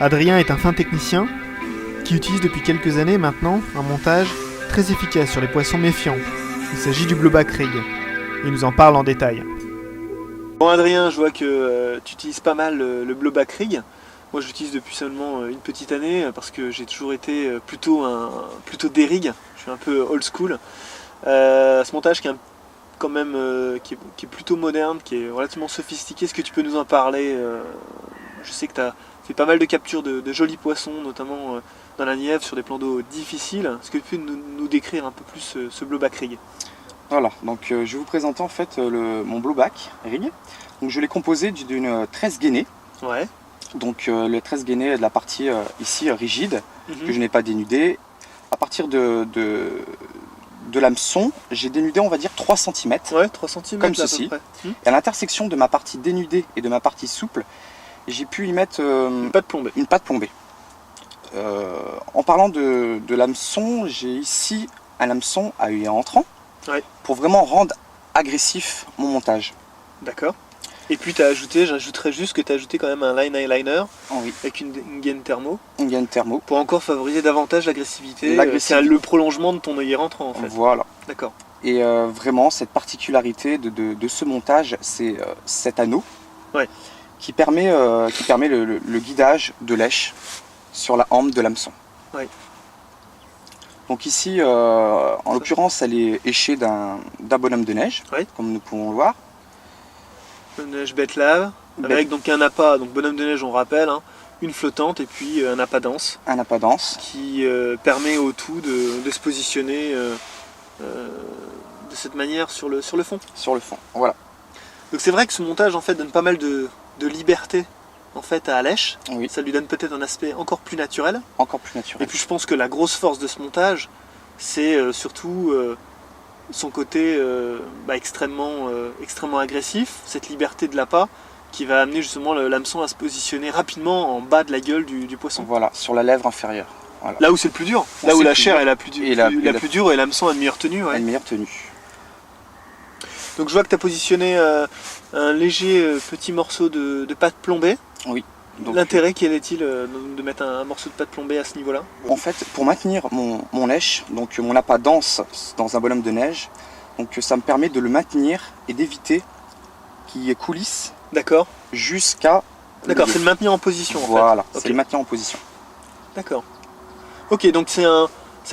Adrien est un fin technicien qui utilise depuis quelques années maintenant un montage très efficace sur les poissons méfiants. Il s'agit du blowback rig. Il nous en parle en détail. Bon Adrien, je vois que tu utilises pas mal le blowback rig. Moi je l'utilise depuis seulement une petite année parce que j'ai toujours été plutôt des rigs. Je suis un peu old school. Ce montage qui est quand même qui est plutôt moderne, qui est relativement sophistiqué. Est-ce que tu peux nous en parler? Je sais que tu as fait pas mal de captures de jolis poissons, notamment dans la Nièvre sur des plans d'eau difficiles. Est-ce que tu peux nous décrire un peu plus ce blowback rig? Voilà, donc je vais vous présenter en fait mon blowback rig. Donc je l'ai composé d'une 13 gainée. Ouais. Donc le 13 gainée est de la partie ici rigide, que je n'ai pas dénudé. À partir de l'hameçon, j'ai dénudé on va dire 3 cm. Ouais, 3 cm comme ceci. Et à l'intersection de ma partie dénudée et de ma partie souple, j'ai pu y mettre une pâte plombée. En parlant de l'hameçon, j'ai ici un hameçon à œillet entrant, ouais, pour vraiment rendre agressif mon montage. D'accord. Et puis tu as ajouté, j'ajouterais juste que tu as ajouté quand même un line eyeliner, oui, avec une gaine thermo. Une gaine thermo. Pour encore favoriser davantage l'agressivité. C'est le prolongement de ton œillet rentrant en fait. Voilà. D'accord. Et vraiment cette particularité de ce montage, c'est cet anneau, ouais, qui permet le guidage de lèche sur la hampe de l'hameçon. Ouais. Donc ici, en l'occurrence, elle est échée d'un bonhomme de neige, ouais, comme nous pouvons le voir. Bonhomme de neige bête lave, avec donc un appât, donc bonhomme de neige on rappelle, hein, une flottante et puis un appât dense. Un appât dense. Qui permet au tout de se positionner de cette manière sur le fond. Sur le fond, voilà. Donc c'est vrai que ce montage en fait donne pas mal de liberté en fait à Alèche. Oui. Ça lui donne peut-être un aspect encore plus naturel. Encore plus naturel. Et puis je pense que la grosse force de ce montage, c'est surtout son côté extrêmement agressif, cette liberté de l'appât qui va amener justement l'hameçon à se positionner rapidement en bas de la gueule du poisson. Voilà, sur la lèvre inférieure. Voilà. Là où c'est le plus dur, là où la chair est la plus dure et l'hameçon a une meilleure tenue. Ouais. Une meilleure tenue. Donc je vois que tu as positionné un léger petit morceau de pâte plombée. Oui. L'intérêt, quel est-il de mettre un morceau de pâte plombée à ce niveau-là? En fait, pour maintenir mon lèche, donc mon appât dense dans un bonhomme de neige, donc ça me permet de le maintenir et d'éviter qu'il coulisse. D'accord. Jusqu'à... D'accord, c'est le maintenir en position. Voilà, en fait. C'est le maintenir en position. D'accord. Ok, donc c'est un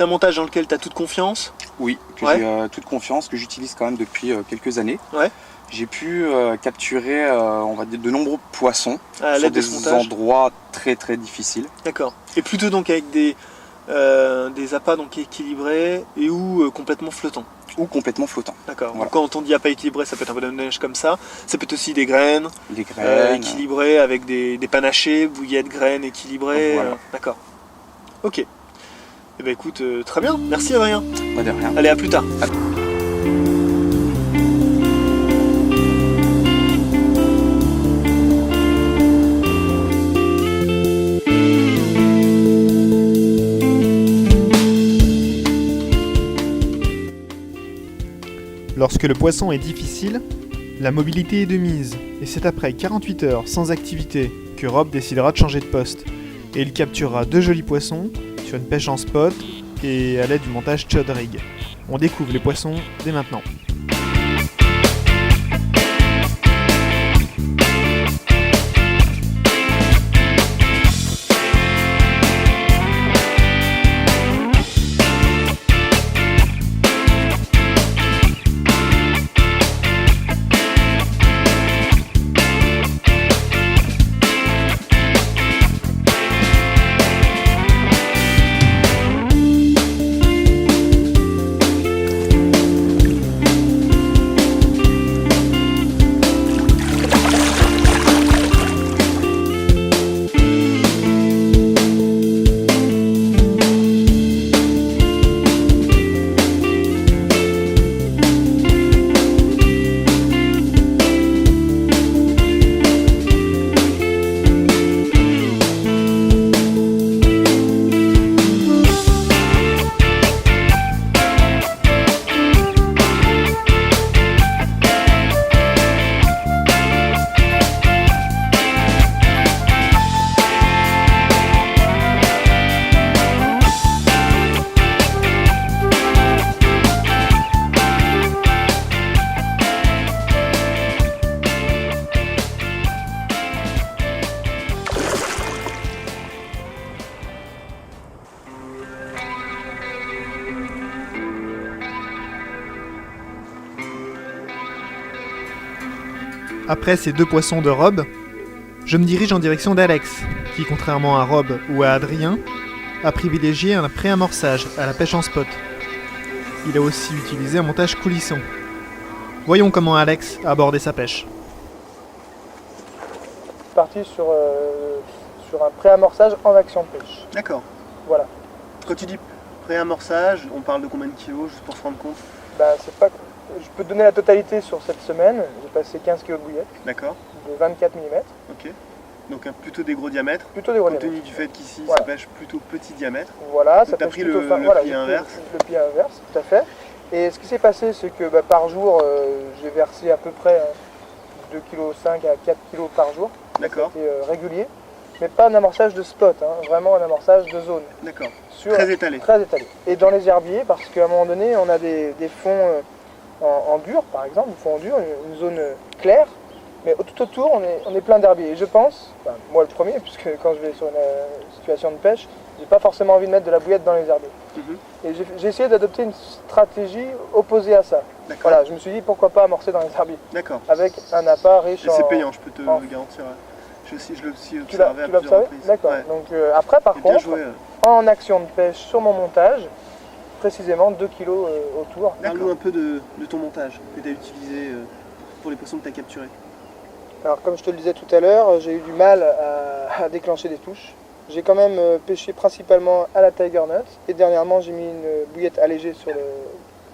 montage dans lequel tu as toute confiance? Oui, que j'ai toute confiance, que j'utilise quand même depuis quelques années. Ouais. J'ai pu capturer on va dire, de nombreux poissons sur des endroits très très difficiles. D'accord. Et plutôt donc avec des appâts donc équilibrés et ou complètement flottants. Ou complètement flottants. D'accord. Voilà. Quand on dit appât équilibré, ça peut être un bonhomme de neige comme ça. Ça peut être aussi des graines. Des graines. Équilibrées avec des panachés, bouillettes, graines équilibrées. Voilà. D'accord. Ok. Eh ben écoute, très bien. Merci Adrien. Pas de rien. Allez, à plus tard. Lorsque le poisson est difficile, la mobilité est de mise, et c'est après 48 heures sans activité que Rob décidera de changer de poste, et il capturera 2 jolis poissons sur une pêche en spot et à l'aide du montage Chod Rig. On découvre les poissons dès maintenant. Après ces 2 poissons de Rob, je me dirige en direction d'Alex, qui, contrairement à Rob ou à Adrien, a privilégié un pré-amorçage à la pêche en spot. Il a aussi utilisé un montage coulisson. Voyons comment Alex a abordé sa pêche. Parti sur un pré-amorçage en action de pêche. D'accord. Voilà. Quand tu dis pré-amorçage, on parle de combien de kilos, juste pour se rendre compte? C'est pas... Je peux te donner la totalité sur cette semaine. J'ai passé 15 kg de bouillettes. D'accord. De 24 mm. Ok. Donc plutôt des gros diamètres. Plutôt des gros compte diamètres. tenu du fait qu'ici, Voilà. ça pêche plutôt petit diamètre. Voilà, donc ça t'as pêche pris plutôt le fin. pli Voilà, j'ai pris inverse. le pli inverse, tout à fait. Et ce qui s'est passé, c'est que par jour, j'ai versé à peu près 2,5 kg à 4 kg par jour. D'accord. C'était régulier. Mais pas un amorçage de spot, hein, vraiment un amorçage de zone. D'accord. Sur, Très étalé. Très étalé. Et dans les herbiers, parce qu'à un moment donné, on a des fonds en dur, par exemple, des fonds en dur, une zone claire, mais tout autour, on est plein d'herbiers. Et je pense, moi le premier, puisque quand je vais sur une situation de pêche, j'ai pas forcément envie de mettre de la bouillette dans les herbiers. Et j'ai essayé d'adopter une stratégie opposée à ça. Voilà, je me suis dit pourquoi pas amorcer dans les herbiers. D'accord. Avec un appât riche et en... c'est payant, je peux te le garantir. Je l'ai aussi observé à plusieurs reprises. D'accord. Ouais. Donc après, par contre, joué, en action de pêche sur mon montage, précisément 2 kg autour. Parle-nous un peu de ton montage que tu as utilisé pour les poissons que tu as capturés. Alors comme je te le disais tout à l'heure, j'ai eu du mal à déclencher des touches. J'ai quand même pêché principalement à la Tiger Nut et dernièrement j'ai mis une bouillette allégée sur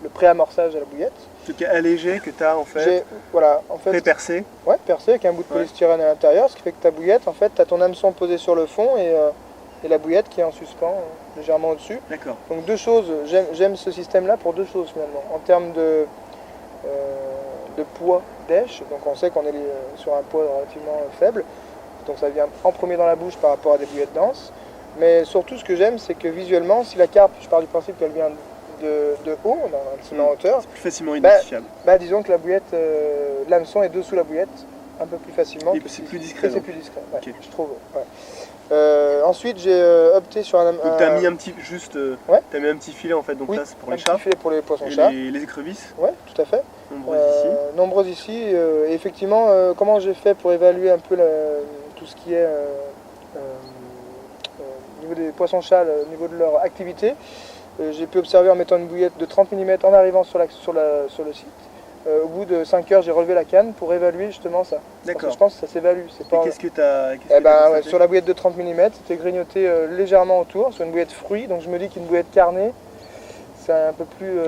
le pré-amorçage à la bouillette. Ce qui est allégé que tu as en fait, pré-percé. Ouais, percé avec un bout de polystyrène à l'intérieur, ce qui fait que ta bouillette, en fait, tu as ton hameçon posé sur le fond et la bouillette qui est en suspens légèrement au-dessus. D'accord. Donc 2 choses, j'aime ce système-là pour 2 choses finalement. En termes de poids d'èche, donc on sait qu'on est sur un poids relativement faible, donc ça vient en premier dans la bouche par rapport à des bouillettes denses. Mais surtout ce que j'aime, c'est que visuellement, si la carpe, je pars du principe qu'elle vient de haut, en hauteur, c'est plus facilement identifiable. Disons que la bouillette, l'hameçon est dessous la bouillette, un peu plus facilement. Et c'est plus discret. C'est plus discret, okay. Je trouve. Ensuite, j'ai opté sur un... Donc tu as mis un petit, t'as mis un petit filet en fait, donc là c'est pour les chats. Un petit filet pour les poissons-chats. Et les écrevisses. Oui, tout à fait. Nombreuses ici. Et effectivement, comment j'ai fait pour évaluer un peu tout ce qui est au niveau des poissons-chats, au niveau de leur activité. J'ai pu observer en mettant une bouillette de 30 mm en arrivant sur le site. Au bout de 5 heures, j'ai relevé la canne pour évaluer justement ça. D'accord. Je pense que ça s'évalue. Qu'est-ce que tu as sur la bouillette de 30 mm, c'était grignoté légèrement autour, sur une bouillette fruit. Donc je me dis qu'une bouillette carnée, c'est un peu plus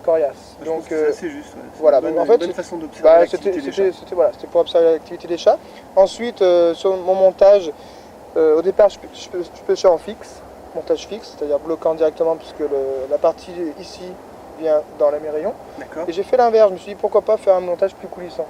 coriace. Donc c'est assez juste. Voilà. Donc en fait, bonne façon d'observer l'activité des chats. C'était pour observer l'activité des chats. Ensuite, sur mon montage, au départ, je pêchais en fixe, montage fixe, c'est-à-dire bloquant directement puisque la partie ici vient dans mes rayons. Et j'ai fait l'inverse, je me suis dit pourquoi pas faire un montage plus coulissant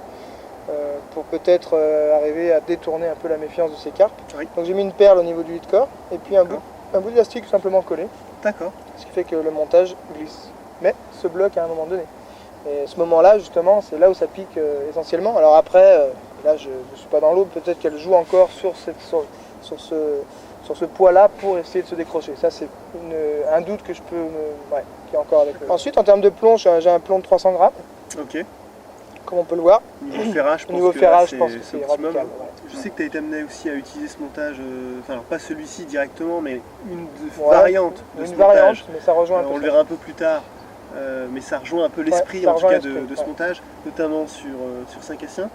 pour peut-être arriver à détourner un peu la méfiance de ces carpes. Oui. Donc j'ai mis une perle au niveau du hit-core et puis un bout d'élastique simplement collé. D'accord. Ce qui fait que le montage glisse, mais se bloque à un moment donné. Et ce moment-là, justement, c'est là où ça pique essentiellement. Alors après, là je ne suis pas dans l'eau, peut-être qu'elle joue encore sur ce poids-là pour essayer de se décrocher. Ça, c'est un doute que je peux qui est encore avec moi. Ensuite, en termes de plomb, j'ai un plomb de 300 grammes. Ok. Comme on peut le voir. Niveau ferrage, je pense que c'est optimum. Je sais que tu as été amené aussi à utiliser ce montage, alors pas celui-ci directement, mais une variante de ce montage. Mais ça rejoint un peu. On le verra un peu plus tard, mais ça rejoint un peu l'esprit en tout cas de ce montage, notamment sur Saint-Cassien,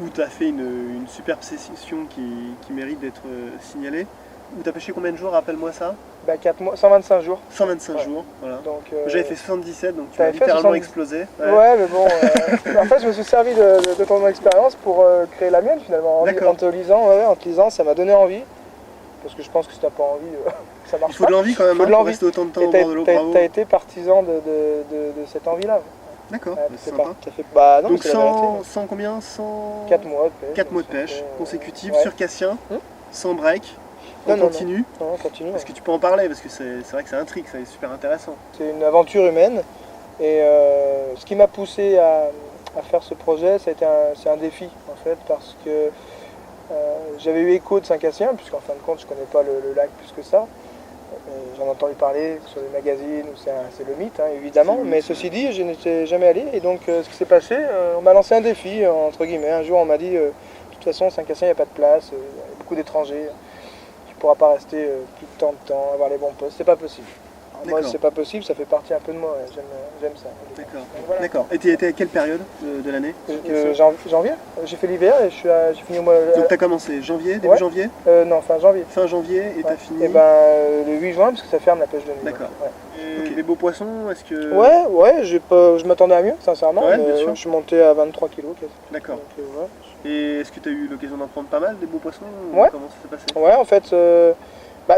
où tu as fait une superbe session qui mérite d'être signalée. Où tu as pêché combien de jours, rappelle-moi ça? 4 mois, 125 jours. 125 jours, voilà. J'avais fait 77, donc tu as as littéralement explosé. Ouais, mais bon, en fait je me suis servi de ton expérience pour créer la mienne finalement. En te lisant, ça m'a donné envie. Parce que je pense que si tu n'as pas envie, ça marche pas. Il faut de l'envie quand même, pour rester autant de temps au bord de l'eau, bravo. Tu as été partisan de cette envie-là. D'accord, c'est sympa. Donc 100 combien 4 mois de pêche. 4 mois de pêche consécutifs sur Cassien, sans break. On continue. Non, continue. Parce que tu peux en parler, parce que c'est vrai que ça intrigue, ça est super intéressant. C'est une aventure humaine. Et ce qui m'a poussé à faire ce projet, c'est un défi en fait, parce que j'avais eu écho de Saint-Cassien, puisqu'en fin de compte je ne connais pas le lac plus que ça. J'en ai entendu parler sur les magazines, où c'est le mythe, hein, évidemment. Mais ceci dit, je n'étais jamais allé. Et donc, ce qui s'est passé, on m'a lancé un défi, entre guillemets. Un jour, on m'a dit, de toute façon, Saint-Cassien, il n'y a pas de place, il y a beaucoup d'étrangers. Tu ne pourras pas rester plus de temps, avoir les bons postes. C'est pas possible. Moi, c'est pas possible, ça fait partie un peu de moi. Ouais. J'aime ça. D'accord. Voilà. D'accord. Et tu étais à quelle période de l'année? Janvier. J'ai fait l'hiver et j'ai fini au mois. Donc tu as commencé janvier, début janvier? Non, fin janvier. Fin janvier et tu as fini? Et ben, le 8 juin, parce que ça ferme la pêche de nuit. D'accord. Ouais. Les beaux poissons, est-ce que... Ouais, je m'attendais à mieux, sincèrement. Ouais, mais, bien sûr. je suis monté à 23 kilos. D'accord. Ouais. Et est-ce que tu as eu l'occasion d'en prendre pas mal, des beaux poissons? Ouais. Comment ça s'est passé? Ouais, en fait,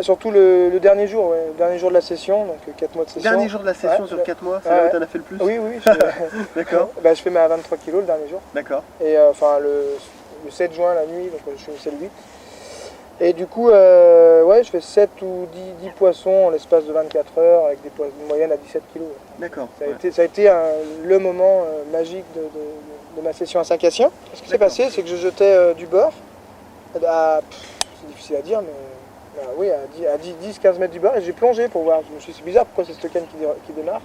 surtout le dernier jour, le dernier jour de la session, donc 4 mois de session. Dernier jour de la session sur 4 mois, c'est là où tu en as fait le plus? Oui. D'accord. Je fais à 23 kilos le dernier jour. D'accord. Et le 7 juin, la nuit, donc je finissais le 8. Et du coup, je fais 7 ou 10 poissons en l'espace de 24 heures, avec des poissons de moyenne à 17 kilos. D'accord. Ça a été le moment magique de ma session à Saint-Cassien. Ce qui s'est passé, c'est que je jetais du beurre c'est difficile à dire, mais à 10-15 mètres du bord, et j'ai plongé pour voir. Je me suis dit, c'est bizarre, pourquoi c'est cette canne qui démarre?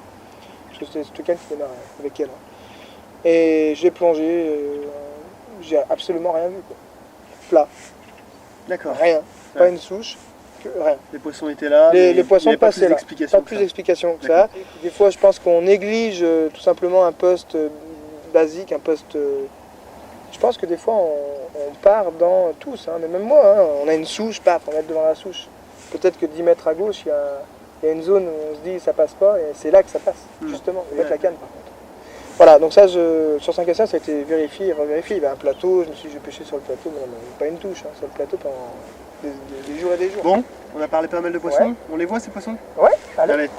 Parce que c'est cette canne qui démarre avec elle. Et j'ai plongé, j'ai absolument rien vu. Quoi. Plat. D'accord. Rien. Pas une souche, rien. Les poissons étaient là, les poissons passaient là. Pas plus d'explications que ça. Des fois, je pense qu'on néglige tout simplement un poste basique, un poste... Je pense que des fois, on part dans tous, mais même moi, on a une souche, paf, on va être devant la souche. Peut-être que 10 mètres à gauche, il y a une zone où on se dit ça passe pas, et c'est là que ça passe, justement, avec la canne par contre. Voilà, donc ça, sur Saint-Cassien, ça a été vérifié et revérifié. Il y avait un plateau, je me suis dit, je vais pêcher sur le plateau, mais non, pas une touche, sur le plateau pendant des jours et des jours. Bon, on a parlé pas mal de poissons, on les voit ces poissons? Ouais, allez. Allez.